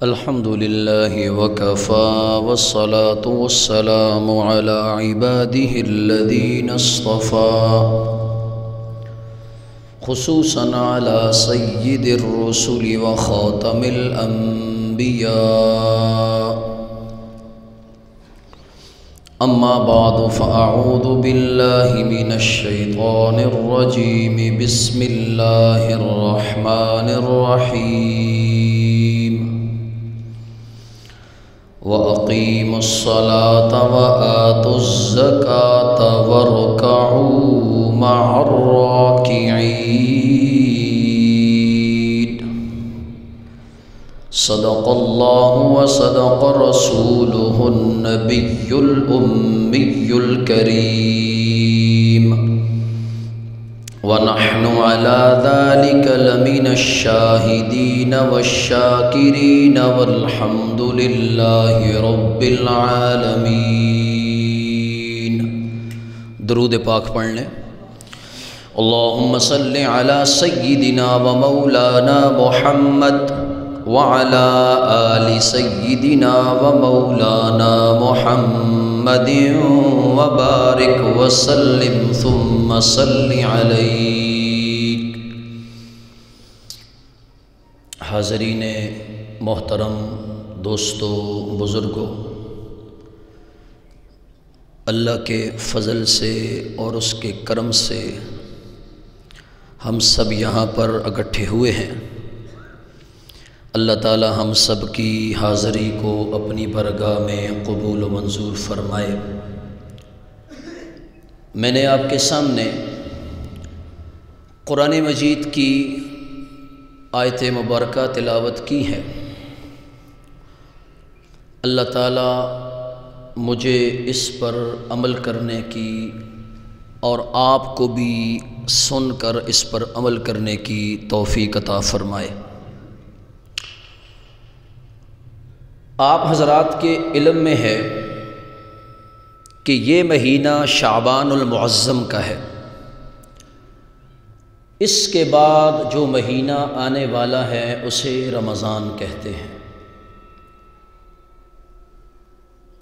الحمد لله وكفى والصلاة والسلام على عباده الذين اصطفى خصوصا على سيد الرسل وخاتم الأنبياء أما بعد فأعوذ بالله من الشيطان الرجيم بسم الله الرحمن الرحيم وأقيموا الصلاة وآتوا الزكاة واركعوا مع الراكعين صدق الله وصدق رسوله النبي الأمي الكريم ونحن على ذلك لمن الشاهدين والشاكرين والحمد لله رب العالمين۔ درود پاک پڑھ لیں۔ اللهم صل على سيدنا ومولانا محمد وعلى آل سيدنا ومولانا محمد وبارك وسلم ثم صل عليك۔ حاضرین محترم، دوستو، بزرگوں، اللہ کے فضل سے اور اس کے کرم سے ہم سب یہاں پر اکٹھے ہوئے ہیں۔ اللہ تعالی ہم سب کی حاضری کو اپنی بارگاہ میں قبول و منظور فرمائے۔ میں نے آپ کے سامنے قرآن مجید کی آیت مبارکہ تلاوت کی ہے۔ اللہ تعالی مجھے اس پر عمل کرنے کی اور آپ کو بھی سن کر اس پر عمل کرنے کی توفیق عطا فرمائے۔ آپ حضرات کے علم میں ہے کہ یہ مہینہ شعبان المعظم کا ہے۔ اس کے بعد جو مہینہ آنے والا ہے اسے رمضان کہتے ہیں۔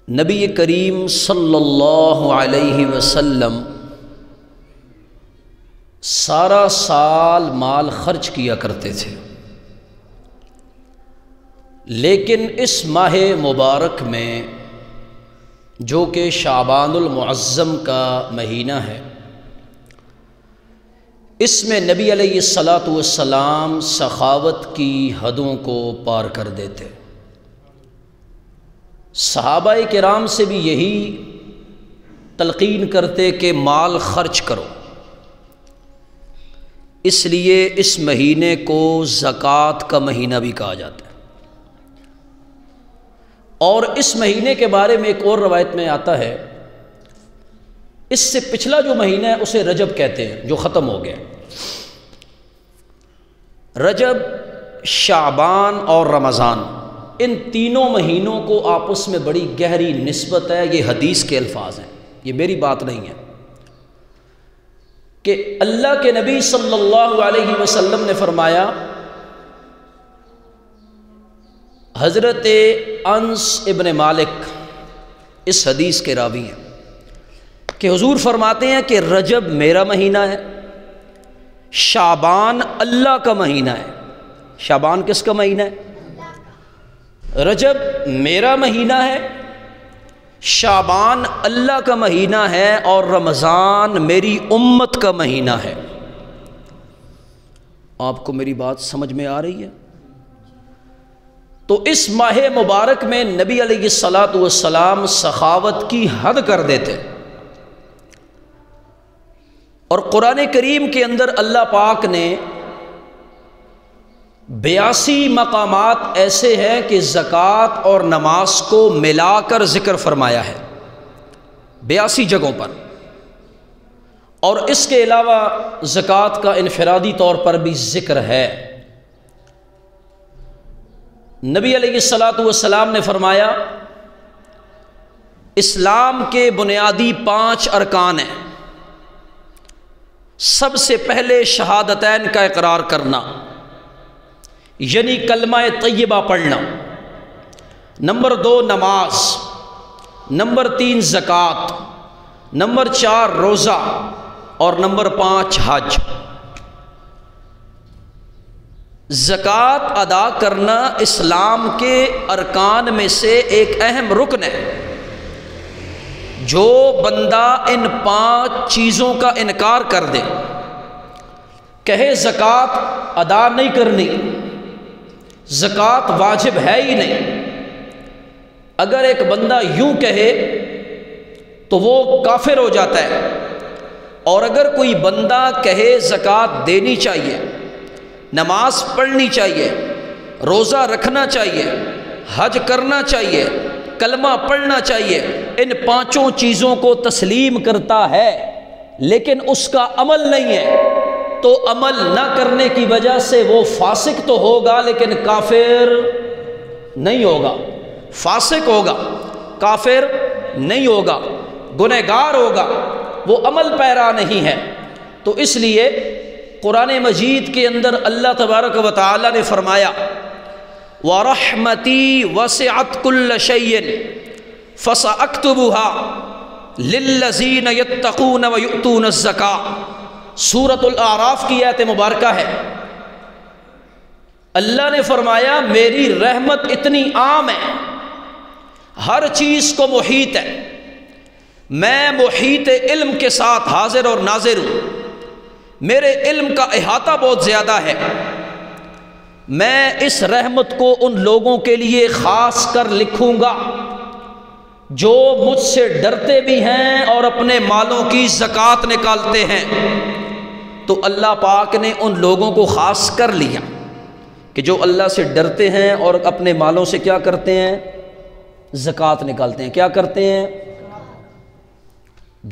نبی کریم صلی اللہ علیہ وسلم سارا سال مال خرچ کیا کرتے تھے، لیکن اس ماہ مبارک میں جو کہ شعبان المعظم کا مہینہ ہے، اس میں نبی علیہ الصلاۃ والسلام سخاوت کی حدوں کو پار کر دیتے۔ صحابہ کرام سے بھی یہی تلقین کرتے کہ مال خرچ کرو، اس لیے اس مہینے کو زکوٰۃ کا مہینہ بھی کہا جاتا ہے۔ اور اس مہینے کے بارے میں ایک اور روایت میں آتا ہے، اس سے پچھلا جو مہینہ ہے اسے رجب کہتے ہیں، جو ختم ہو گیا۔ رجب، شعبان اور رمضان، ان تینوں مہینوں کو آپس میں بڑی گہری نسبت ہے۔ یہ حدیث کے الفاظ ہیں، یہ میری بات نہیں ہے، کہ اللہ کے نبی صلی اللہ علیہ وسلم نے فرمایا، حضرت انس ابن مالک اس حدیث کے راوی ہیں کہ حضور فرماتے ہیں کہ رجب میرا مہینہ ہے، شعبان اللہ کا مہینہ ہے۔ شعبان کس کا مہینہ ہے؟ رجب میرا مہینہ ہے، شعبان اللہ کا مہینہ ہے، اور رمضان میری امت کا مہینہ ہے۔ آپ کو میری بات سمجھ میں آ رہی ہے؟ تو اس ماہ مبارک میں نبی علیہ الصلاۃ والسلام سخاوت کی حد کر دیتے، اور قرآن کریم کے اندر اللہ پاک نے 82 مقامات ایسے ہیں کہ زکوٰۃ اور نماز کو ملا کر ذکر فرمایا ہے، 82 جگہوں پر۔ اور اس کے علاوہ زکوٰۃ کا انفرادی طور پر بھی ذکر ہے۔ نبی علیہ الصلاۃ والسلام نے فرمایا، اسلام کے بنیادی 5 ارکان ہیں۔ سب سے پہلے شہادتین کا اقرار کرنا، یعنی کلمہ طیبہ پڑھنا، نمبر 2 نماز، نمبر 3 زکوٰۃ، نمبر 4 روزہ، اور نمبر 5 حج۔ زکوٰۃ ادا کرنا اسلام کے ارکان میں سے ایک اہم رکن ہے۔ جو بندہ ان 5 چیزوں کا انکار کر دے، کہے زکوٰۃ ادا نہیں کرنی، زکوٰۃ واجب ہے ہی نہیں، اگر ایک بندہ یوں کہے تو وہ کافر ہو جاتا ہے۔ اور اگر کوئی بندہ کہے زکوٰۃ دینی چاہیے، نماز پڑھنی چاہیے، روزہ رکھنا چاہیے، حج کرنا چاہیے، کلمہ پڑھنا چاہیے، ان 5 چیزوں کو تسلیم کرتا ہے لیکن اس کا عمل نہیں ہے، تو عمل نہ کرنے کی وجہ سے وہ فاسق تو ہوگا لیکن کافر نہیں ہوگا، فاسق ہوگا، کافر نہیں ہوگا، گنہگار ہوگا، وہ عمل پیرا نہیں ہے۔ تو اس لیے قرآن مجید کے اندر اللہ تبارک و تعالی نے فرمایا وَرَحْمَتِي وَسِعَتْ كُلَّ شَيْءٍ فَسَأَكْتُبُهَا لِلَّذِينَ يَتَّقُونَ وَيُؤْتُونَ الزَّكَاةَ، سورۃ الاعراف کی آیت مبارکہ ہے۔ اللہ نے فرمایا میری رحمت اتنی عام ہے، ہر چیز کو محیط ہے، میں محیط علم کے ساتھ حاضر اور ناظر ہوں، میرے علم کا احاطہ بہت زیادہ ہے، میں اس رحمت کو ان لوگوں کے لیے خاص کر لکھوں گا جو مجھ سے ڈرتے بھی ہیں اور اپنے مالوں کی زکوٰۃ نکالتے ہیں۔ تو اللہ پاک نے ان لوگوں کو خاص کر لیا کہ جو اللہ سے ڈرتے ہیں اور اپنے مالوں سے کیا کرتے ہیں؟ زکوٰۃ نکالتے ہیں۔ کیا کرتے ہیں؟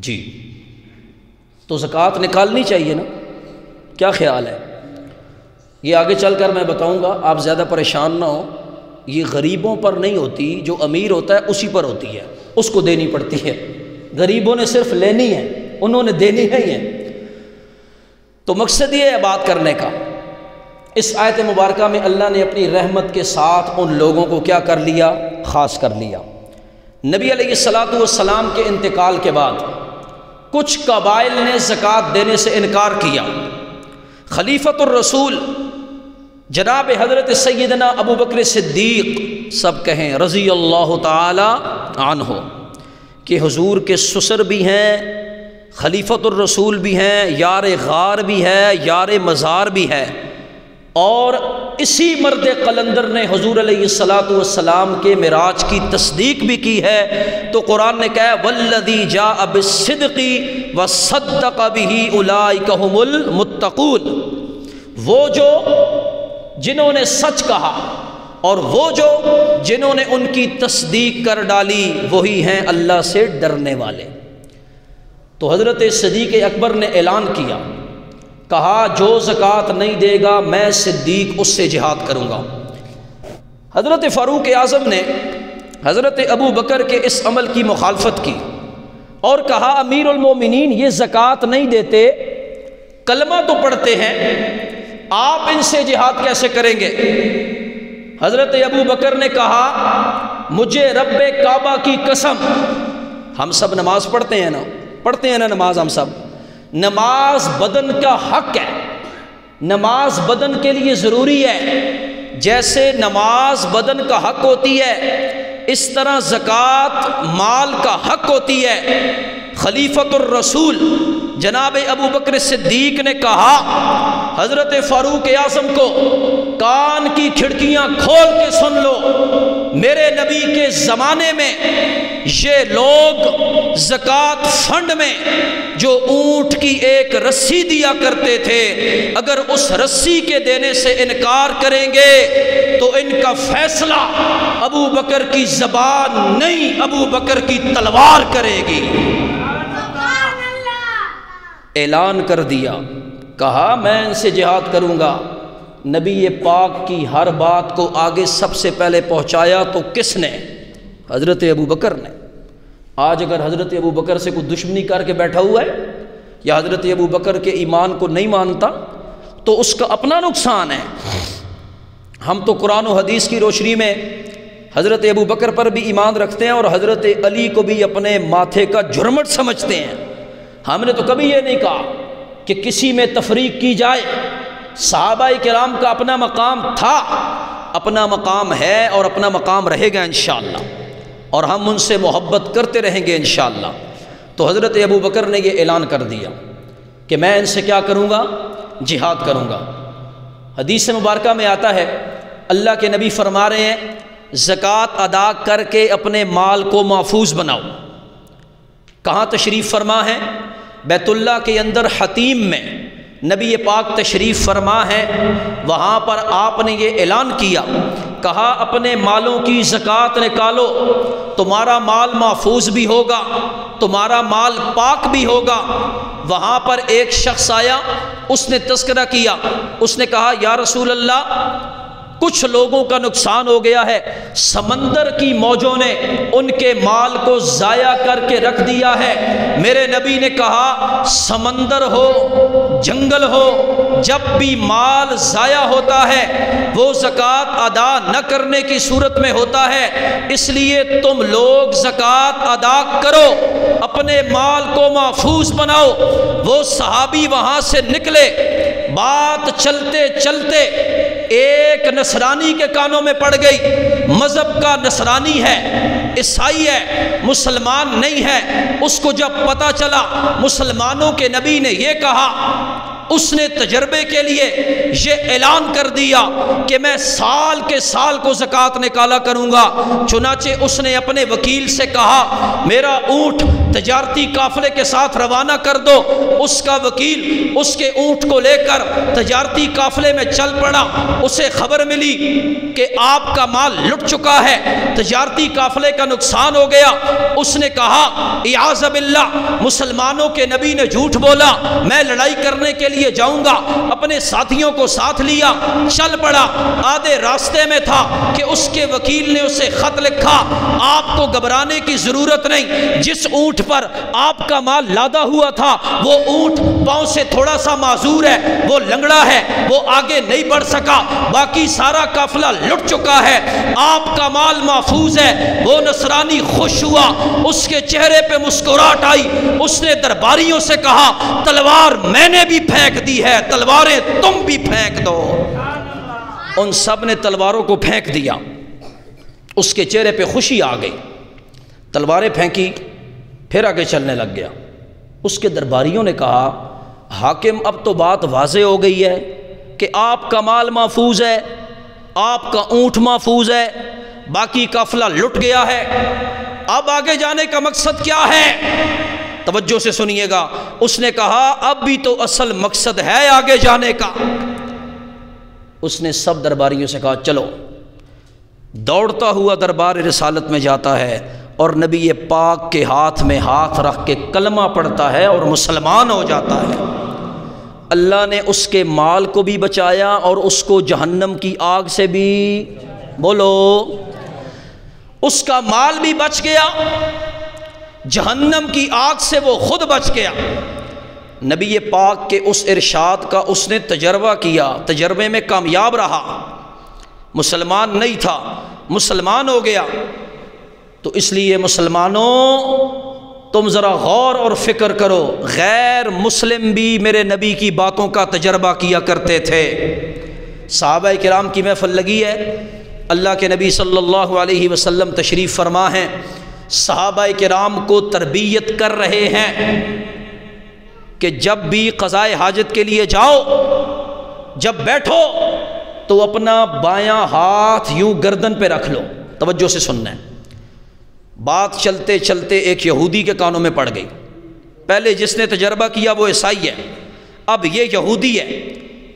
جی، تو زکوٰۃ نکالنی چاہیے نا، کیا خیال ہے؟ یہ آگے چل کر میں بتاؤں گا، آپ زیادہ پریشان نہ ہوں، یہ غریبوں پر نہیں ہوتی، جو امیر ہوتا ہے اسی پر ہوتی ہے، اس کو دینی پڑتی ہے، غریبوں نے صرف لینی ہے، انہوں نے دینی نہیں ہے۔ تو مقصد یہ ہے بات کرنے کا، اس آیت مبارکہ میں اللہ نے اپنی رحمت کے ساتھ ان لوگوں کو کیا کر لیا؟ خاص کر لیا۔ نبی علیہ الصلاۃ والسلام کے انتقال کے بعد کچھ قبائل نے زکوٰۃ دینے سے انکار کیا۔ خلیفۃ الرسول جناب حضرت سیدنا ابو بکر صدیق، سب کہیں رضی اللہ تعالی عنہ، کہ حضور کے سسر بھی ہیں، خلیفۃ الرسول بھی ہیں، یار غار بھی ہے، یار مزار بھی ہے، اور اسی مرد قلندر نے حضور علیہ الصلاۃ والسلام کے معراج کی تصدیق بھی کی ہے۔ تو قرآن نے کہا والذی جاء بالصدق وصدق بہ اولئک ھم المتقون، وہ جو جنہوں نے سچ کہا اور وہ جو جنہوں نے ان کی تصدیق کر ڈالی وہی ہیں اللہ سے ڈرنے والے۔ تو حضرت صدیق اکبر نے اعلان کیا، کہا جو زکوٰۃ نہیں دے گا میں صدیق اس سے جہاد کروں گا۔ حضرت فاروق اعظم نے حضرت ابو بکر کے اس عمل کی مخالفت کی اور کہا امیر المومنین یہ زکوٰۃ نہیں دیتے، کلمہ تو پڑھتے ہیں، آپ ان سے جہاد کیسے کریں گے؟ حضرت ابو بکر نے کہا مجھے رب کعبہ کی قسم، ہم سب نماز پڑھتے ہیں نا نماز، ہم سب، نماز بدن کا حق ہے، نماز بدن کے لیے ضروری ہے، جیسے نماز بدن کا حق ہوتی ہے اس طرح زکوٰۃ مال کا حق ہوتی ہے۔ خلیفۃ الرسول جناب ابو بکر صدیق نے کہا حضرت فاروق اعظم کو کان کی کھڑکیاں کھول کے سن لو، میرے نبی کے زمانے میں یہ لوگ زکوٰۃ فنڈ میں جو اونٹ کی ایک رسی دیا کرتے تھے، اگر اس رسی کے دینے سے انکار کریں گے تو ان کا فیصلہ ابو بکر کی زبان نہیں ابو بکر کی تلوار کرے گی۔ اعلان کر دیا، کہا میں ان سے جہاد کروں گا۔ نبی پاک کی ہر بات کو آگے سب سے پہلے پہنچایا تو کس نے؟ حضرت ابو بکر نے۔ آج اگر حضرت ابو بکر سے کوئی دشمنی کر کے بیٹھا ہوا ہے یا حضرت ابو بکر کے ایمان کو نہیں مانتا تو اس کا اپنا نقصان ہے۔ ہم تو قرآن و حدیث کی روشنی میں حضرت ابو بکر پر بھی ایمان رکھتے ہیں اور حضرت علی کو بھی اپنے ماتھے کا جھرمٹ سمجھتے ہیں۔ ہم نے تو کبھی یہ نہیں کہا کہ کسی میں تفریق کی جائے۔ صحابہ کرام کا اپنا مقام تھا، اپنا مقام ہے اور اپنا مقام رہے گا انشاءاللہ، اور ہم ان سے محبت کرتے رہیں گے انشاءاللہ۔ تو حضرت ابو بکر نے یہ اعلان کر دیا کہ میں ان سے کیا کروں گا؟ جہاد کروں گا۔ حدیث مبارکہ میں آتا ہے اللہ کے نبی فرما رہے ہیں زکوٰۃ ادا کر کے اپنے مال کو محفوظ بناؤ۔ کہاں تشریف فرما ہے؟ بیت اللہ کے اندر حتیم میں نبی پاک تشریف فرما ہے، وہاں پر آپ نے یہ اعلان کیا، کہا اپنے مالوں کی زکوٰۃ نکالو، تمہارا مال محفوظ بھی ہوگا، تمہارا مال پاک بھی ہوگا۔ وہاں پر ایک شخص آیا، اس نے تذکرہ کیا، اس نے کہا یا رسول اللہ کچھ لوگوں کا نقصان ہو گیا ہے، سمندر کی موجوں نے ان کے مال کو ضائع کر کے رکھ دیا ہے۔ میرے نبی نے کہا سمندر ہو جنگل ہو، جب بھی مال ضائع ہوتا ہے وہ زکوٰۃ ادا نہ کرنے کی صورت میں ہوتا ہے، اس لیے تم لوگ زکوٰۃ ادا کرو، اپنے مال کو محفوظ بناؤ۔ وہ صحابی وہاں سے نکلے، بات چلتے چلتے ایک نصرانی کے کانوں میں پڑ گئی، مذہب کا نصرانی ہے، عیسائی ہے، مسلمان نہیں ہے۔ اس کو جب پتہ چلا مسلمانوں کے نبی نے یہ کہا، اس نے تجربے کے لیے یہ اعلان کر دیا کہ میں سال کے سال کو زکوٰۃ نکالا کروں گا۔ چنانچہ اس نے اپنے وکیل سے کہا میرا اونٹ تجارتی قافلے کے ساتھ روانہ کر دو۔ اس کا وکیل اس کے اونٹ کو لے کر تجارتی قافلے میں چل پڑا۔ اسے خبر ملی کہ آپ کا مال لٹ چکا ہے، تجارتی قافلے کا نقصان ہو گیا۔ اس نے کہا اعاذ باللہ مسلمانوں کے نبی نے جھوٹ بولا، میں لڑائی کرنے کے لیے جاؤں گا۔ اپنے ساتھیوں کو ساتھ لیا، چل پڑا۔ آدھے راستے میں تھا کہ اس کے وکیل نے اسے خط لکھا، آپ کو گھبرانے کی ضرورت نہیں، جس اونٹ پر آپ کا مال لادا ہوا تھا وہ اونٹ پاؤں سے تھوڑا سا معذور ہے، وہ لنگڑا ہے، وہ آگے نہیں بڑھ سکا، باقی سارا قافلہ لٹ چکا ہے، آپ کا مال محفوظ ہے۔ وہ نصرانی خوش ہوا، اس کے چہرے پہ مسکراہٹ آئی۔ اس نے درباریوں سے کہا تلوار میں نے بھی پھینک دی ہے، تلواریں تم بھی پھینک دو۔ ان سب نے تلواروں کو پھینک دیا، اس کے چہرے پہ خوشی آ گئی، تلواریں پھینکی، پھر آگے چلنے لگ گیا۔ اس کے درباریوں نے کہا حاکم اب تو بات واضح ہو گئی ہے کہ آپ کا مال محفوظ ہے، آپ کا اونٹ محفوظ ہے، باقی قافلہ لٹ گیا ہے، اب آگے جانے کا مقصد کیا ہے؟ توجہ سے سنیے گا۔ اس نے کہا اب بھی تو اصل مقصد ہے آگے جانے کا۔ اس نے سب درباریوں سے کہا چلو۔ دوڑتا ہوا دربار رسالت میں جاتا ہے اور نبی پاک کے ہاتھ میں ہاتھ رکھ کے کلمہ پڑھتا ہے اور مسلمان ہو جاتا ہے۔ اللہ نے اس کے مال کو بھی بچایا اور اس کو جہنم کی آگ سے بھی، بولو، اس کا مال بھی بچ گیا، جہنم کی آگ سے وہ خود بچ گیا۔ نبی پاک کے اس ارشاد کا اس نے تجربہ کیا، تجربے میں کامیاب رہا، مسلمان نہیں تھا، مسلمان ہو گیا۔ تو اس لیے مسلمانوں تم ذرا غور اور فکر کرو، غیر مسلم بھی میرے نبی کی باتوں کا تجربہ کیا کرتے تھے۔ صحابہ کرام کی محفل لگی ہے، اللہ کے نبی صلی اللہ علیہ وسلم تشریف فرما ہیں، صحابہ کرام کو تربیت کر رہے ہیں کہ جب بھی قضائے حاجت کے لیے جاؤ، جب بیٹھو تو اپنا بایاں ہاتھ یوں گردن پہ رکھ لو۔ توجہ سے سننا ہے۔ بات چلتے چلتے ایک یہودی کے کانوں میں پڑ گئی۔ پہلے جس نے تجربہ کیا وہ عیسائی ہے، اب یہ یہودی ہے،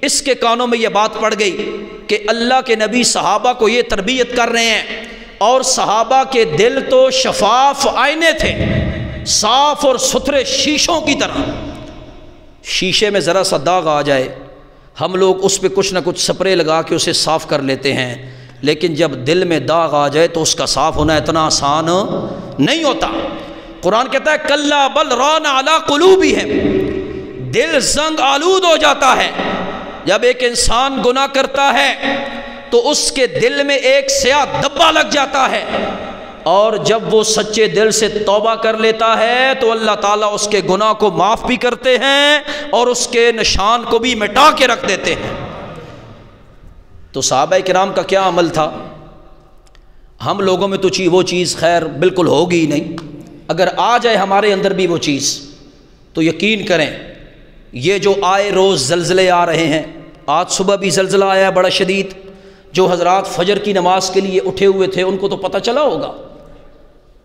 اس کے کانوں میں یہ بات پڑ گئی کہ اللہ کے نبی صحابہ کو یہ تربیت کر رہے ہیں، اور صحابہ کے دل تو شفاف آئینے تھے، صاف اور ستھرے شیشوں کی طرح۔ شیشے میں ذرا سا داغ آ جائے ہم لوگ اس پہ کچھ نہ کچھ سپرے لگا کے اسے صاف کر لیتے ہیں، لیکن جب دل میں داغ آ جائے تو اس کا صاف ہونا اتنا آسان نہیں ہوتا۔ قرآن کہتا ہے کلا بل ران علی قلوبہم، دل زنگ آلود ہو جاتا ہے۔ جب ایک انسان گناہ کرتا ہے تو اس کے دل میں ایک سیاہ دبا لگ جاتا ہے، اور جب وہ سچے دل سے توبہ کر لیتا ہے تو اللہ تعالیٰ اس کے گناہ کو معاف بھی کرتے ہیں اور اس کے نشان کو بھی مٹا کے رکھ دیتے ہیں۔ تو صحابہ کرام کا کیا عمل تھا؟ ہم لوگوں میں تو وہ چیز خیر بالکل ہوگی ہی نہیں، اگر آ جائے ہمارے اندر بھی وہ چیز تو یقین کریں یہ جو آئے روز زلزلے آ رہے ہیں، آج صبح بھی زلزلہ آیا بڑا شدید، جو حضرات فجر کی نماز کے لیے اٹھے ہوئے تھے ان کو تو پتہ چلا ہوگا۔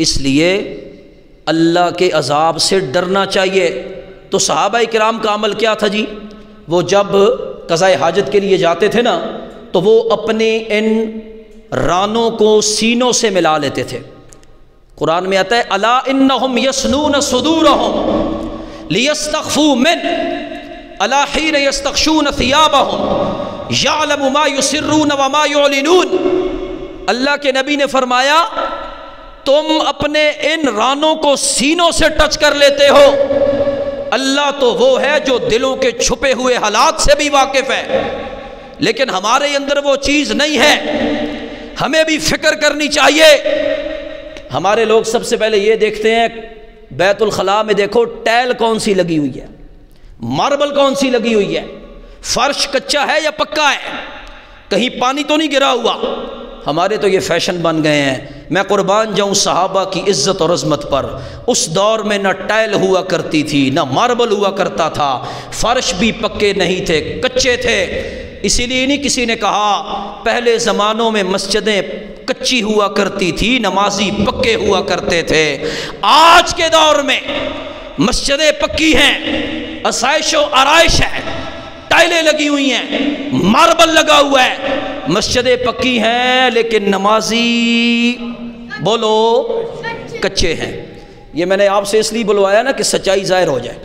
اس لیے اللہ کے عذاب سے ڈرنا چاہیے۔ تو صحابہ کرام کا عمل کیا تھا جی؟ وہ جب قضاء حاجت کے لیے جاتے تھے نا تو وہ اپنے ان رانوں کو سینوں سے ملا لیتے تھے۔ قرآن میں آتا ہے الا انہم یسنون صدورہم لیستخفوا من الا حین یستغشون ثیابہم یعلم ما یسرون وما یعلنون۔ اللہ کے نبی نے فرمایا تم اپنے ان رانوں کو سینوں سے ٹچ کر لیتے ہو، اللہ تو وہ ہے جو دلوں کے چھپے ہوئے حالات سے بھی واقف ہے، لیکن ہمارے اندر وہ چیز نہیں ہے۔ ہمیں بھی فکر کرنی چاہیے۔ ہمارے لوگ سب سے پہلے یہ دیکھتے ہیں بیت الخلاء میں دیکھو ٹائل کون سی لگی ہوئی ہے، ماربل کون سی لگی ہوئی ہے، فرش کچا ہے یا پکا ہے، کہیں پانی تو نہیں گرا ہوا۔ ہمارے تو یہ فیشن بن گئے ہیں۔ میں قربان جاؤں صحابہ کی عزت اور عظمت پر، اس دور میں نہ ٹائل ہوا کرتی تھی نہ ماربل ہوا کرتا تھا، فرش بھی پکے نہیں تھے، کچے تھے۔ اسی لیے نہیں کسی نے کہا پہلے زمانوں میں مسجدیں کچی ہوا کرتی تھی، نمازی پکے ہوا کرتے تھے۔ آج کے دور میں مسجدیں پکی ہیں، آسائش و آرائش ہے، ٹائلیں لگی ہوئی ہیں، ماربل لگا ہوا ہے، مسجدیں پکی ہیں لیکن نمازی بولو کچے ہیں۔ یہ میں نے آپ سے اس لیے بلوایا نا کہ سچائی ظاہر ہو جائے۔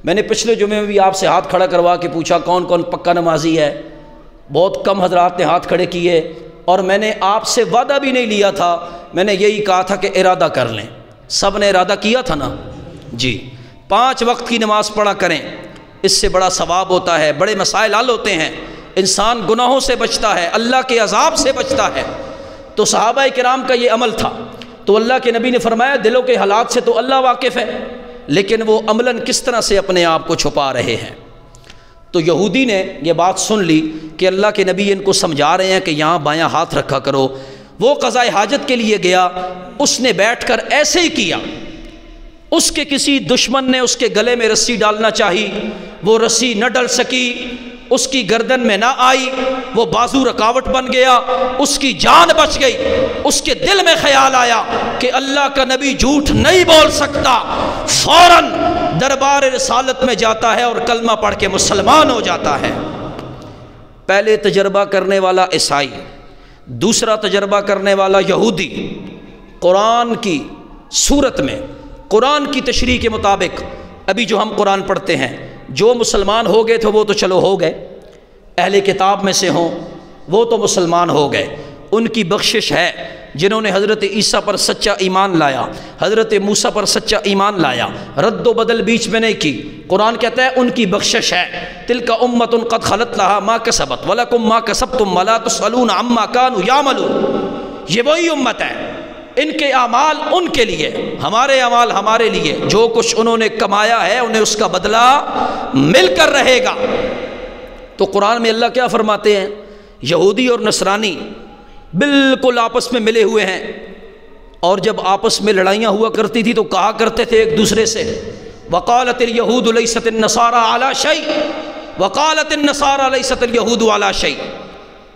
میں نے پچھلے جمعے میں بھی آپ سے ہاتھ کھڑا کروا کے پوچھا کون کون پکا نمازی ہے، بہت کم حضرات نے ہاتھ کھڑے کیے، اور میں نے آپ سے وعدہ بھی نہیں لیا تھا، میں نے یہی کہا تھا کہ ارادہ کر لیں۔ سب نے ارادہ کیا تھا نا جی، 5 وقت کی نماز پڑھا کریں، اس سے بڑا ثواب ہوتا ہے، بڑے مسائل حل ہوتے ہیں، انسان گناہوں سے بچتا ہے، اللہ کے عذاب سے بچتا ہے۔ تو صحابہ کرام کا یہ عمل تھا۔ تو اللہ کے نبی نے فرمایا دلوں کے حالات سے تو اللہ واقف ہے، لیکن وہ عملاً کس طرح سے اپنے آپ کو چھپا رہے ہیں۔ تو یہودی نے یہ بات سن لی کہ اللہ کے نبی ان کو سمجھا رہے ہیں کہ یہاں بایاں ہاتھ رکھا کرو۔ وہ قضاء حاجت کے لیے گیا، اس نے بیٹھ کر ایسے ہی کیا، اس کے کسی دشمن نے اس کے گلے میں رسی ڈالنا چاہی، وہ رسی نہ ڈل سکی، اس کی گردن میں نہ آئی، وہ بازو رکاوٹ بن گیا، اس کی جان بچ گئی۔ اس کے دل میں خیال آیا کہ اللہ کا نبی جھوٹ نہیں بول سکتا، فوراً دربار رسالت میں جاتا ہے اور کلمہ پڑھ کے مسلمان ہو جاتا ہے۔ پہلے تجربہ کرنے والا عیسائی، دوسرا تجربہ کرنے والا یہودی، قرآن کی صورت میں قرآن کی تشریح کے مطابق ابھی جو ہم قرآن پڑھتے ہیں، جو مسلمان ہو گئے تھے وہ تو چلو ہو گئے، اہل کتاب میں سے ہوں وہ تو مسلمان ہو گئے، ان کی بخشش ہے۔ جنہوں نے حضرت عیسیٰ پر سچا ایمان لایا، حضرت موسیٰ پر سچا ایمان لایا، رد و بدل بیچ میں نہیں کی، قرآن کہتا ہے ان کی بخشش ہے۔ تلک امۃ قد خلت لہا ما کسبت ولکم ما کسبتم ولا تسألون عما كانوا يعملون۔ یہ وہی امت ہے، ان کے اعمال ان کے لیے، ہمارے اعمال ہمارے لیے، جو کچھ انہوں نے کمایا ہے انہیں اس کا بدلہ مل کر رہے گا۔ تو قرآن میں اللہ کیا فرماتے ہیں؟ یہودی اور نصرانی بالکل آپس میں ملے ہوئے ہیں، اور جب آپس میں لڑائیاں ہوا کرتی تھی تو کہا کرتے تھے ایک دوسرے سے وقالت اليہود لیست النصارى علی شیء وقالت النصارى لیست اليہود علی شیء،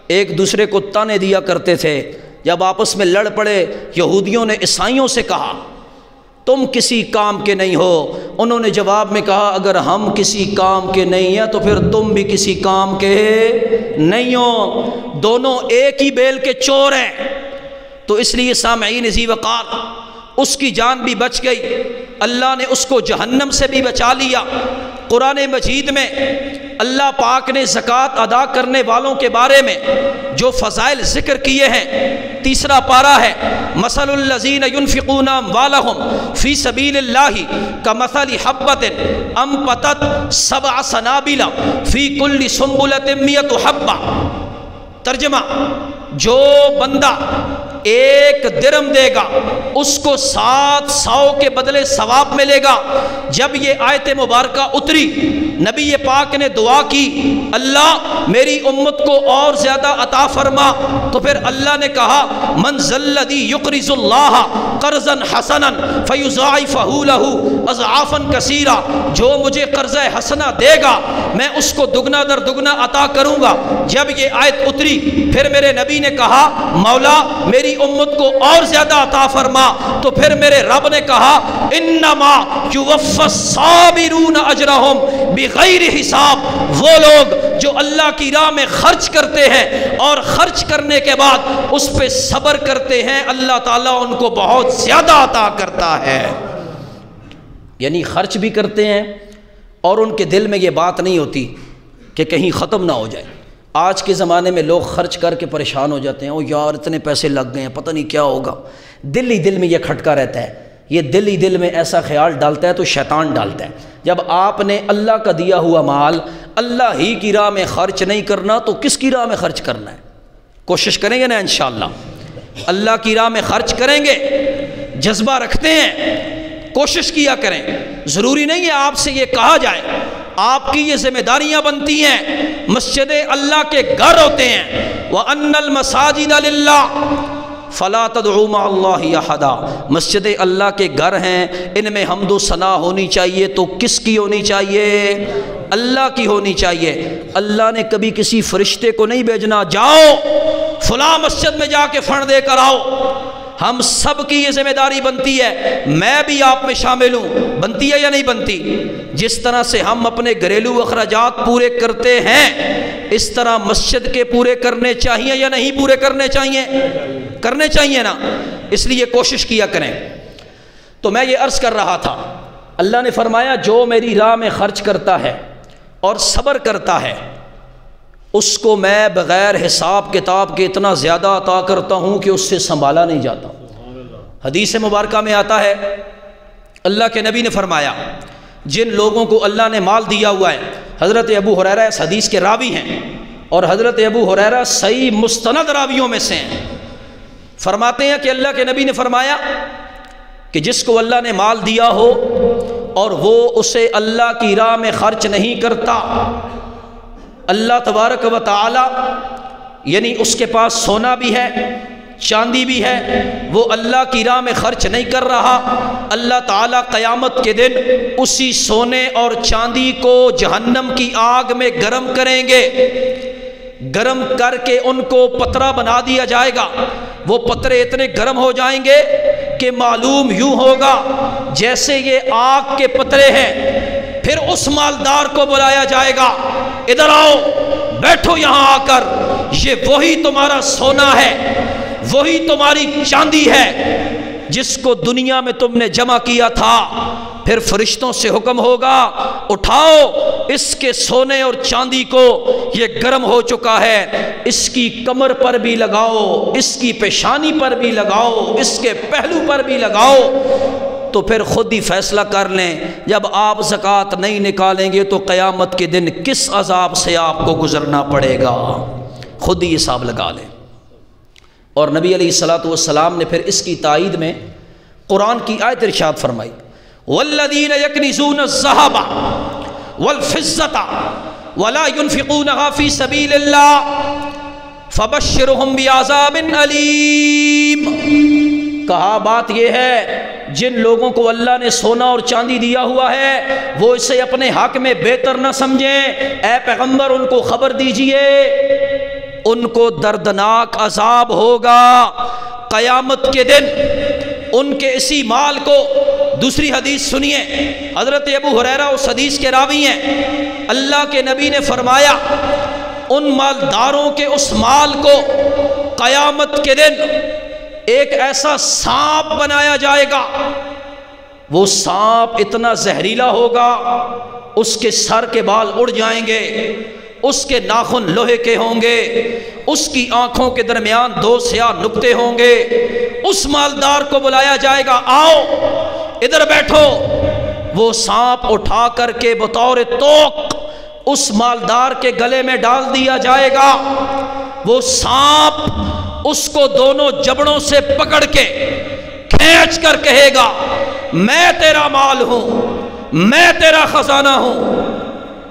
ایک دوسرے کو تانے دیا کرتے تھے۔ جب آپس میں لڑ پڑے، یہودیوں نے عیسائیوں سے کہا تم کسی کام کے نہیں ہو، انہوں نے جواب میں کہا اگر ہم کسی کام کے نہیں ہیں تو پھر تم بھی کسی کام کے نہیں ہو، دونوں ایک ہی بیل کے چور ہیں۔ تو اس لیے سامعین ذی وقار، اس کی جان بھی بچ گئی، اللہ نے اس کو جہنم سے بھی بچا لیا۔ قرآن مجید میں اللہ پاک نے زکوٰۃ ادا کرنے والوں کے بارے میں جو فضائل ذکر کیے ہیں، 3 پارہ ہے، مثل الذین ينفقون اموالهم فی سبیل اللہ کمثل حبۃ انبتت 7 سنابل فی کل سنبلۃ 100 حبہ۔ ترجمہ، جو بندہ 1 درم دے گا اس کو 700 کے بدلے ثواب ملے گا۔ جب یہ آیت مبارکہ اتری، نبی پاک نے دعا کی، اللہ میری امت کو اور زیادہ عطا فرما۔ تو پھر اللہ نے کہا، من ذا الذی یقرض اللہ قرضا حسنا فیضاعفہ لہ اضعافا کثیرا، جو مجھے قرض حسنہ دے گا میں اس کو دگنا در دگنا عطا کروں گا۔ جب یہ آیت اتری پھر میرے نبی نے کہا، مولا میری امت کو اور زیادہ عطا فرما۔ تو پھر میرے رب نے کہا، انما یوفی الصابرون اجرہم بغیر حساب، وہ لوگ جو اللہ کی راہ میں خرچ کرتے ہیں اور خرچ کرنے کے بعد اس پہ صبر کرتے ہیں، اللہ تعالیٰ ان کو بہت زیادہ عطا کرتا ہے۔ یعنی خرچ بھی کرتے ہیں اور ان کے دل میں یہ بات نہیں ہوتی کہ کہیں ختم نہ ہو جائے۔ آج کے زمانے میں لوگ خرچ کر کے پریشان ہو جاتے ہیں، او یار اتنے پیسے لگ گئے ہیں پتہ نہیں کیا ہوگا۔ دل ہی دل میں یہ کھٹکا رہتا ہے، یہ دل ہی دل میں ایسا خیال ڈالتا ہے تو شیطان ڈالتا ہے۔ جب آپ نے اللہ کا دیا ہوا مال اللہ ہی کی راہ میں خرچ نہیں کرنا تو کس کی راہ میں خرچ کرنا ہے؟ کوشش کریں گے نا انشاءاللہ، اللہ کی راہ میں خرچ کریں گے، جذبہ رکھتے ہیں، کوشش کیا کریں۔ ضروری نہیں ہے آپ سے یہ کہا جائے، آپ کی یہ ذمہ داریاں بنتی ہیں۔ مسجد اللہ کے گھر ہوتے ہیں، وَأَنَّ الْمَسَاجِدَ لِلَّهِ فَلَا تَدْعُوا مَعَ اللَّهِ أَحَدًا، مسجد اللہ کے گھر ہیں، ان میں حمد و ثنا ہونی چاہیے تو کس کی ہونی چاہیے؟ اللہ کی ہونی چاہیے۔ اللہ نے کبھی کسی فرشتے کو نہیں بھیجنا، جاؤ فلاں مسجد میں جا کے فنڈ دے کر آؤ۔ ہم سب کی یہ ذمہ داری بنتی ہے، میں بھی آپ میں شامل ہوں، بنتی ہے یا نہیں بنتی؟ جس طرح سے ہم اپنے گھریلو اخراجات پورے کرتے ہیں اس طرح مسجد کے پورے کرنے چاہیے یا نہیں پورے کرنے چاہیے؟ کرنے چاہیے نا، اس لیے کوشش کیا کریں۔ تو میں یہ عرض کر رہا تھا، اللہ نے فرمایا جو میری راہ میں خرچ کرتا ہے اور صبر کرتا ہے اس کو میں بغیر حساب کتاب کے اتنا زیادہ عطا کرتا ہوں کہ اس سے سنبھالا نہیں جاتا۔ حدیث مبارکہ میں آتا ہے، اللہ کے نبی نے فرمایا جن لوگوں کو اللہ نے مال دیا ہوا ہے، حضرت ابو ہریرہ اس حدیث کے راوی ہیں اور حضرت ابو ہریرہ صحیح مستند راویوں میں سے ہیں، فرماتے ہیں کہ اللہ کے نبی نے فرمایا کہ جس کو اللہ نے مال دیا ہو اور وہ اسے اللہ کی راہ میں خرچ نہیں کرتا، اللہ تبارک و تعالی یعنی اس کے پاس سونا بھی ہے چاندی بھی ہے، وہ اللہ کی راہ میں خرچ نہیں کر رہا، اللہ تعالیٰ قیامت کے دن اسی سونے اور چاندی کو جہنم کی آگ میں گرم کریں گے، گرم کر کے ان کو پترا بنا دیا جائے گا۔ وہ پترے اتنے گرم ہو جائیں گے کہ معلوم یوں ہوگا جیسے یہ آگ کے پترے ہیں۔ پھر اس مالدار کو بلایا جائے گا، ادھر آؤ بیٹھو یہاں آ کر، یہ وہی تمہارا سونا ہے، وہی تمہاری چاندی ہے جس کو دنیا میں تم نے جمع کیا تھا۔ پھر فرشتوں سے حکم ہوگا، اٹھاؤ اس کے سونے اور چاندی کو، یہ گرم ہو چکا ہے، اس کی کمر پر بھی لگاؤ، اس کی پیشانی پر بھی لگاؤ، اس کے پہلو پر بھی لگاؤ۔ تو پھر خود ہی فیصلہ کر لیں، جب آپ زکوٰۃ نہیں نکالیں گے تو قیامت کے دن کس عذاب سے آپ کو گزرنا پڑے گا، خود ہی حساب لگا لیں۔ اور نبی علیہ الصلوۃ والسلام نے پھر اس کی تائید میں قرآن کی آیت ارشاد فرمائی، والذین یکنزون الذھب والفضۃ ولا ينفقونها فی سبیل اللہ فبشرہم بعذاب علیم۔ کہا بات یہ ہے جن لوگوں کو اللہ نے سونا اور چاندی دیا ہوا ہے وہ اسے اپنے حق میں بہتر نہ سمجھیں، اے پیغمبر ان کو خبر دیجئے ان کو دردناک عذاب ہوگا قیامت کے دن۔ ان کے اسی مال کو، دوسری حدیث سنیے، حضرت ابو ہریرہ اس حدیث کے راوی ہیں، اللہ کے نبی نے فرمایا ان مالداروں کے اس مال کو قیامت کے دن ایک ایسا سانپ بنایا جائے گا، وہ سانپ اتنا زہریلا ہوگا اس کے سر کے بال اڑ جائیں گے، اس کے ناخن لوہے کے ہوں گے، اس کی آنکھوں کے درمیان 2 سیاہ نقطے ہوں گے۔ اس مالدار کو بلایا جائے گا، آؤ ادھر بیٹھو۔ وہ سانپ اٹھا کر کے بطور توق اس مالدار کے گلے میں ڈال دیا جائے گا۔ وہ سانپ اس کو دونوں جبڑوں سے پکڑ کے کھینچ کر کہے گا میں تیرا مال ہوں، میں تیرا خزانہ ہوں،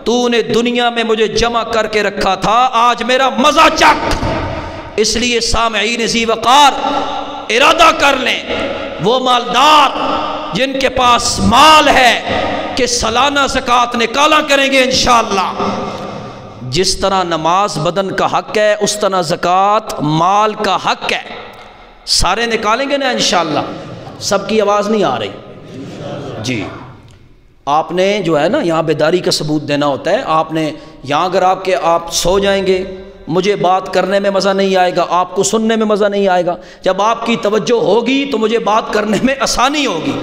تو نے دنیا میں مجھے جمع کر کے رکھا تھا، آج میرا مزہ چکھ۔ اس لیے سامعین ذی وقار ارادہ کر لیں، وہ مالدار جن کے پاس مال ہے کہ سالانہ زکوٰۃ نکالا کریں گے انشاءاللہ۔ جس طرح نماز بدن کا حق ہے اس طرح زکوٰۃ مال کا حق ہے، سارے نکالیں گے نا انشاءاللہ؟ سب کی آواز نہیں آ رہی جی؟ آپ نے جو ہے نا یہاں بیداری کا ثبوت دینا ہوتا ہے۔ آپ نے یہاں اگر آپ سو جائیں گے، مجھے بات کرنے میں مزہ نہیں آئے گا، آپ کو سننے میں مزہ نہیں آئے گا۔ جب آپ کی توجہ ہوگی تو مجھے بات کرنے میں آسانی ہوگی۔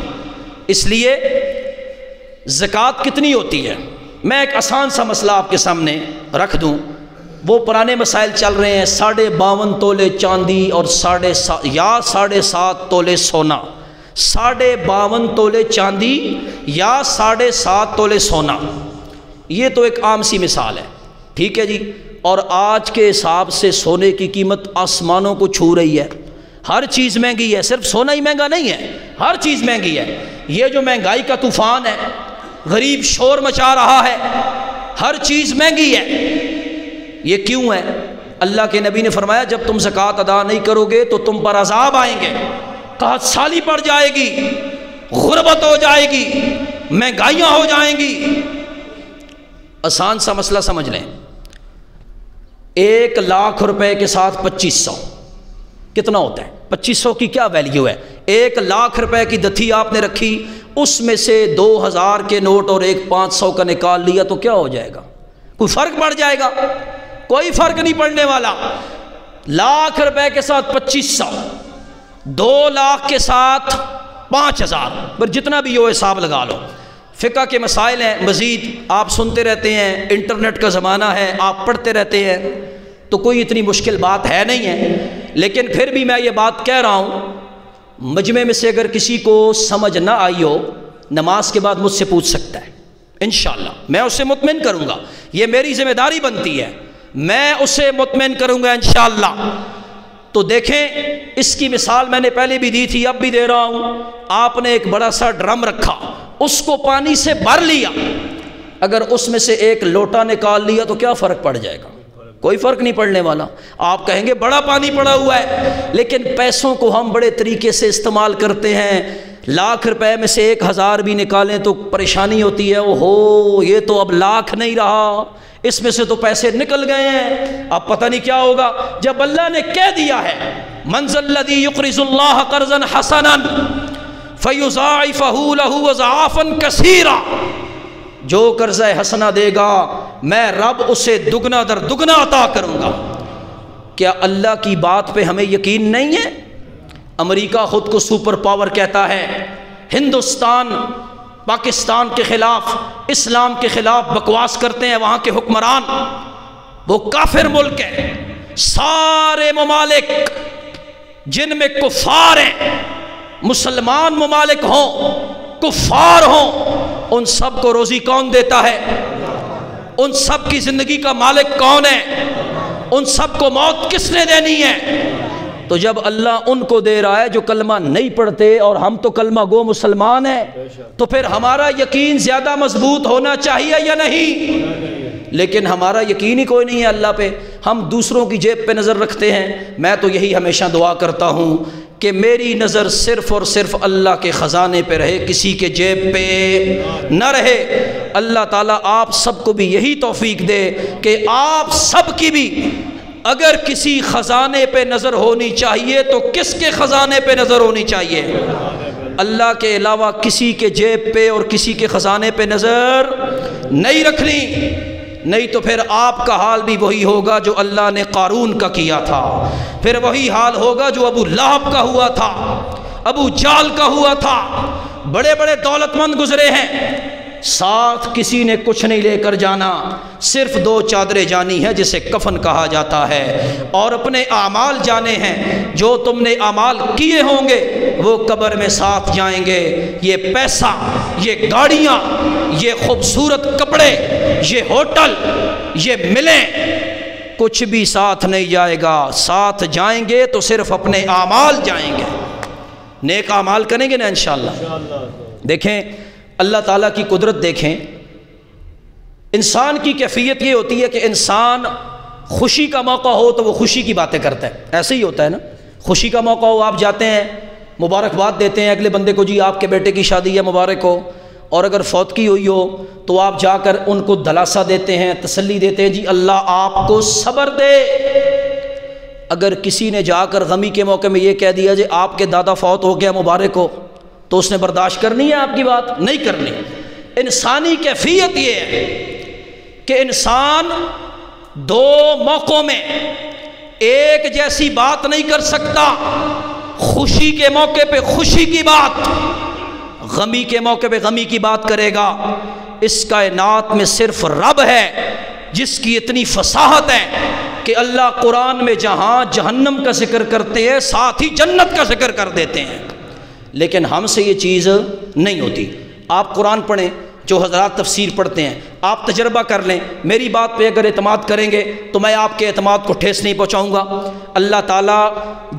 اس لیے زکوٰۃ کتنی ہوتی ہے؟ میں ایک آسان سا مسئلہ آپ کے سامنے رکھ دوں۔ وہ پرانے مسائل چل رہے ہیں، 52.5 تولے چاندی اور 7.5 تولے سونا، 52.5 تولے چاندی یا 7.5 تولے سونا، یہ تو ایک عام سی مثال ہے، ٹھیک ہے جی؟ اور آج کے حساب سے سونے کی قیمت آسمانوں کو چھو رہی ہے، ہر چیز مہنگی ہے، صرف سونا ہی مہنگا نہیں ہے، ہر چیز مہنگی ہے۔ یہ جو مہنگائی کا طوفان ہے، غریب شور مچا رہا ہے، ہر چیز مہنگی ہے۔ یہ کیوں ہے؟ اللہ کے نبی نے فرمایا جب تم زکوٰۃ ادا نہیں کرو گے تو تم پر عذاب آئیں گے، قحط سالی پڑ جائے گی، غربت ہو جائے گی، مہنگائیاں ہو جائیں گی۔ آسان سا مسئلہ سمجھ لیں، 1 لاکھ روپے کے ساتھ 2500 کتنا ہوتا ہے؟ 2500 کی کیا ویلیو ہے؟ 1 لاکھ روپے کی دتھی آپ نے رکھی، اس میں سے 2000 کے نوٹ اور ایک 500 کا نکال لیا تو کیا ہو جائے گا؟ کوئی فرق پڑ جائے گا؟ کوئی فرق نہیں پڑنے والا۔ لاکھ روپے کے ساتھ 2500، 2 لاکھ کے ساتھ 5000، پر جتنا بھی ہو حساب لگا لو۔ فقہ کے مسائل ہیں، مزید آپ سنتے رہتے ہیں، انٹرنیٹ کا زمانہ ہے، آپ پڑھتے رہتے ہیں، تو کوئی اتنی مشکل بات ہے نہیں ہے۔ لیکن پھر بھی میں یہ بات کہہ رہا ہوں، مجمع میں سے اگر کسی کو سمجھ نہ آئی ہو، نماز کے بعد مجھ سے پوچھ سکتا ہے، انشاءاللہ میں اسے مطمئن کروں گا، یہ میری ذمہ داری بنتی ہے، میں اسے مطمئن کروں گا انشاءاللہ۔ تو دیکھیں، اس کی مثال میں نے پہلے بھی دی تھی، اب بھی دے رہا ہوں۔ آپ نے ایک بڑا سا ڈرم رکھا، اس کو پانی سے بھر لیا، اگر اس میں سے ایک لوٹا نکال لیا تو کیا فرق پڑ جائے گا؟ کوئی فرق نہیں پڑنے والا۔ آپ کہیں گے بڑا پانی پڑا ہوا ہے، لیکن پیسوں کو ہم بڑے طریقے سے استعمال کرتے ہیں۔ لاکھ روپے میں سے 1000 بھی نکالیں تو پریشانی ہوتی ہے، اوہو یہ تو اب لاکھ نہیں رہا، اس میں سے تو پیسے نکل گئے ہیں، اب پتہ نہیں کیا ہوگا۔ جب اللہ نے کہہ دیا ہے من ذا الذی یقرض اللہ قرضا حسنا فیضاعفہ لہ اضعافا کثیرا، جو قرض حسنہ دے گا میں رب اسے دگنا در دگنا عطا کروں گا۔ کیا اللہ کی بات پہ ہمیں یقین نہیں ہے؟ امریکہ خود کو سپر پاور کہتا ہے، ہندوستان پاکستان کے خلاف، اسلام کے خلاف بکواس کرتے ہیں وہاں کے حکمران، وہ کافر ملک ہے۔ سارے ممالک جن میں کفار ہیں، مسلمان ممالک ہوں کفار ہوں، ان سب کو روزی کون دیتا ہے؟ ان سب کی زندگی کا مالک کون ہے؟ ان سب کو موت کس نے دینی ہے؟ تو جب اللہ ان کو دے رہا ہے جو کلمہ نہیں پڑھتے اور ہم تو کلمہ گو مسلمان ہیں، تو پھر ہمارا یقین زیادہ مضبوط ہونا چاہیے یا نہیں؟ لیکن ہمارا یقین ہی کوئی نہیں ہے اللہ پہ، ہم دوسروں کی جیب پہ نظر رکھتے ہیں۔ میں تو یہی ہمیشہ دعا کرتا ہوں کہ میری نظر صرف اور صرف اللہ کے خزانے پہ رہے، کسی کے جیب پہ نہ رہے۔ اللہ تعالیٰ آپ سب کو بھی یہی توفیق دے کہ آپ سب کی بھی اگر کسی خزانے پہ نظر ہونی چاہیے تو کس کے خزانے پہ نظر ہونی چاہیے؟ اللہ کے علاوہ کسی کے جیب پہ اور کسی کے خزانے پہ نظر نہیں رکھنی، نہیں تو پھر آپ کا حال بھی وہی ہوگا جو اللہ نے قارون کا کیا تھا، پھر وہی حال ہوگا جو ابو لہب کا ہوا تھا، ابو جال کا ہوا تھا۔ بڑے بڑے دولت مند گزرے ہیں، ساتھ کسی نے کچھ نہیں لے کر جانا، صرف 2 چادریں جانی ہے جسے کفن کہا جاتا ہے، اور اپنے اعمال جانے ہیں، جو تم نے اعمال کیے ہوں گے وہ قبر میں ساتھ جائیں گے۔ یہ پیسہ، یہ گاڑیاں، یہ خوبصورت کپڑے، یہ ہوٹل، یہ ملیں، کچھ بھی ساتھ نہیں جائے گا، ساتھ جائیں گے تو صرف اپنے اعمال جائیں گے، نیک اعمال کریں گے نا انشاءاللہ۔ دیکھیں اللہ تعالیٰ کی قدرت دیکھیں، انسان کی کیفیت یہ ہوتی ہے کہ انسان خوشی کا موقع ہو تو وہ خوشی کی باتیں کرتا ہے، ایسے ہی ہوتا ہے نا، خوشی کا موقع ہو آپ جاتے ہیں مبارکباد دیتے ہیں اگلے بندے کو، جی آپ کے بیٹے کی شادی ہے مبارک ہو، اور اگر فوتگی ہوئی ہو تو آپ جا کر ان کو دلاسہ دیتے ہیں، تسلی دیتے ہیں، جی اللہ آپ کو صبر دے۔ اگر کسی نے جا کر غمی کے موقع میں یہ کہہ دیا جی آپ کے دادا فوت ہو گیا مبارک ہو، تو اس نے برداشت کرنی ہے آپ کی بات؟ نہیں کرنی۔ انسانی کیفیت یہ ہے کہ انسان دو موقعوں میں ایک جیسی بات نہیں کر سکتا، خوشی کے موقع پہ خوشی کی بات، غمی کے موقع پہ غمی کی بات کرے گا۔ اس کائنات میں صرف رب ہے جس کی اتنی فصاحت ہے کہ اللہ قرآن میں جہاں جہنم کا ذکر کرتے ہیں ساتھ ہی جنت کا ذکر کر دیتے ہیں، لیکن ہم سے یہ چیز نہیں ہوتی۔ آپ قرآن پڑھیں، جو حضرات تفسیر پڑھتے ہیں آپ تجربہ کر لیں، میری بات پہ اگر اعتماد کریں گے تو میں آپ کے اعتماد کو ٹھیس نہیں پہنچاؤں گا۔ اللہ تعالیٰ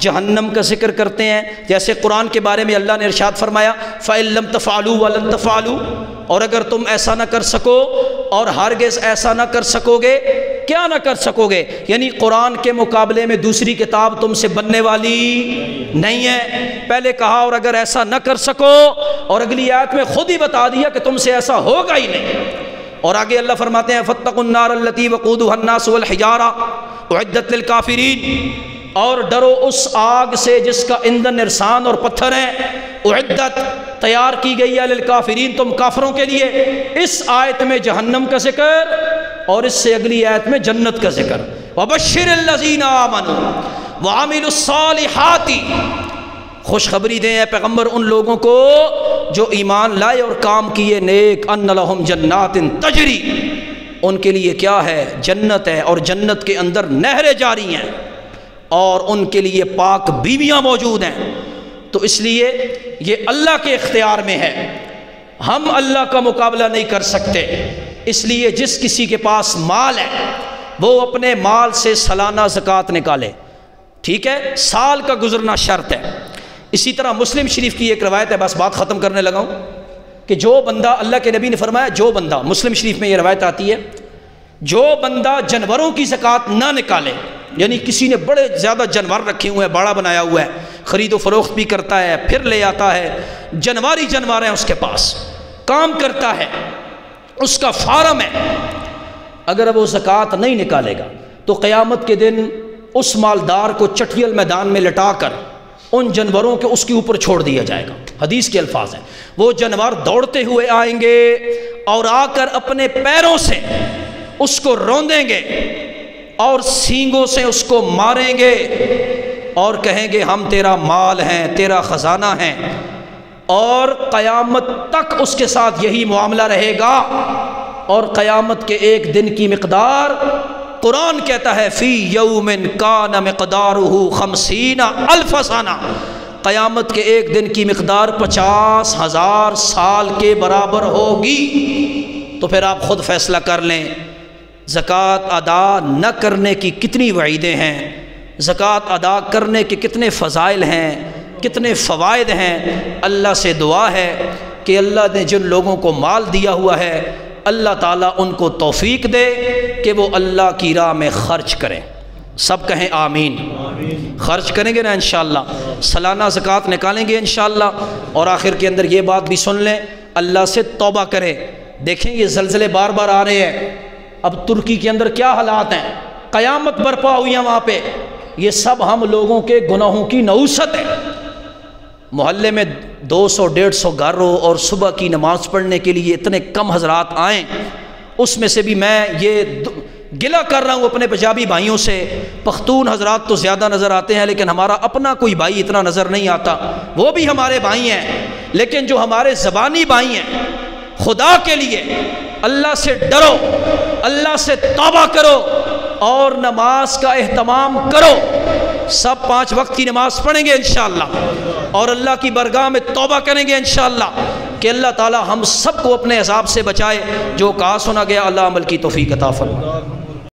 جہنم کا ذکر کرتے ہیں، جیسے قرآن کے بارے میں اللہ نے ارشاد فرمایا فَإِن لَمْ تَفْعَلُوا وَلَن تَفْعَلُوا، اور اگر تم ایسا نہ کر سکو اور ہرگز ایسا نہ کر سکو گے، کیا نہ کر سکو گے؟ یعنی قرآن کے مقابلے میں دوسری کتاب تم سے بننے والی نہیں ہے۔ پہلے کہا اور اگر ایسا نہ کر سکو، اور اگلی آیت میں خود ہی بتا دیا کہ تم سے ایسا ہوگا ہی نہیں۔ اور آگے اللہ فرماتے ہیں فَاتَّقُوا النَّارَ الَّتِي وَقُودُهَا النَّاسُ وَالْحِجَارَةُ أُعِدَّتْ لِلْكَافِرِينَ، اور ڈرو اس آگ سے جس کا ایندھن انسان اور پتھر ہے، اعدت تیار کی گئی ہے للکافرین، تم کافروں کے لیے۔ اس آیت میں جہنم کا ذکر اور اس سے اگلی آیت میں جنت کا ذکر۔ وَبَشِّرِ الَّذِينَ آمَنُوا وَعَمِلُوا الصَّالِحَاتِ، خوشخبری دیں اے پیغمبر ان لوگوں کو جو ایمان لائے اور کام کیے نیک، ان لہم جنات تجری، ان کے لیے کیا ہے؟ جنت ہے، اور جنت کے اندر نہریں جاری ہیں، اور ان کے لیے پاک بیویاں موجود ہیں۔ تو اس لیے یہ اللہ کے اختیار میں ہے، ہم اللہ کا مقابلہ نہیں کر سکتے۔ اس لیے جس کسی کے پاس مال ہے وہ اپنے مال سے سالانہ زکوٰۃ نکالے، ٹھیک ہے، سال کا گزرنا شرط ہے۔ اسی طرح مسلم شریف کی ایک روایت ہے، بس بات ختم کرنے لگا ہوں، کہ جو بندہ، اللہ کے نبی نے فرمایا جو بندہ، مسلم شریف میں یہ روایت آتی ہے، جو بندہ جانوروں کی زکوٰۃ نہ نکالے، یعنی کسی نے بڑے زیادہ جانور رکھے ہوئے ہیں، باڑا بنایا ہوا ہے، خرید و فروخت بھی کرتا ہے، پھر لے آتا ہے، جانور ہیں اس کے پاس، کام کرتا ہے، اس کا فارم ہے، اگر وہ زکوٰۃ نہیں نکالے گا تو قیامت کے دن اس مالدار کو چٹیل میدان میں لٹا کر ان جانوروں کے اس کے اوپر چھوڑ دیا جائے گا۔ حدیث کے الفاظ ہیں، وہ جانور دوڑتے ہوئے آئیں گے اور آ کر اپنے پیروں سے اس کو روندیں گے اور سینگوں سے اس کو ماریں گے اور کہیں گے ہم تیرا مال ہیں، تیرا خزانہ ہیں، اور قیامت تک اس کے ساتھ یہی معاملہ رہے گا۔ اور قیامت کے ایک دن کی مقدار قرآن کہتا ہے فی یوم کان مقدارہ 50,000 سنہ، قیامت کے ایک دن کی مقدار 50,000 سال کے برابر ہوگی۔ تو پھر آپ خود فیصلہ کر لیں زکوٰۃ ادا نہ کرنے کی کتنی وعیدیں ہیں، زکوٰۃ ادا کرنے کے کتنے فضائل ہیں، کتنے فوائد ہیں۔ اللہ سے دعا ہے کہ اللہ نے جن لوگوں کو مال دیا ہوا ہے اللہ تعالیٰ ان کو توفیق دے کہ وہ اللہ کی راہ میں خرچ کریں۔ سب کہیں آمین۔ خرچ کریں گے نا انشاءاللہ، سالانہ زکوٰۃ نکالیں گے انشاءاللہ، اور آخر کے اندر یہ بات بھی سن لیں، اللہ سے توبہ کریں۔ دیکھیں یہ زلزلے بار بار آ رہے ہیں، اب ترکی کے اندر کیا حالات ہیں، قیامت برپا ہوئی ہیں وہاں پہ، یہ سب ہم لوگوں کے گناہوں کی نحوست ہے۔ محلے میں 200-150 گھر ہو اور صبح کی نماز پڑھنے کے لیے اتنے کم حضرات آئیں، اس میں سے بھی میں یہ گلہ کر رہا ہوں اپنے پنجابی بھائیوں سے، پختون حضرات تو زیادہ نظر آتے ہیں لیکن ہمارا اپنا کوئی بھائی اتنا نظر نہیں آتا، وہ بھی ہمارے بھائی ہیں، لیکن جو ہمارے زبانی بھائی ہیں، خدا کے لیے اللہ سے ڈرو، اللہ سے توبہ کرو اور نماز کا اہتمام کرو۔ سب 5 وقت کی نماز پڑھیں گے انشاءاللہ اور اللہ کی برگاہ میں توبہ کریں گے انشاءاللہ کہ اللہ تعالی ہم سب کو اپنے عذاب سے بچائے۔ جو کہا سنا گیا اللہ عمل کی توفیق عطا فرمائے۔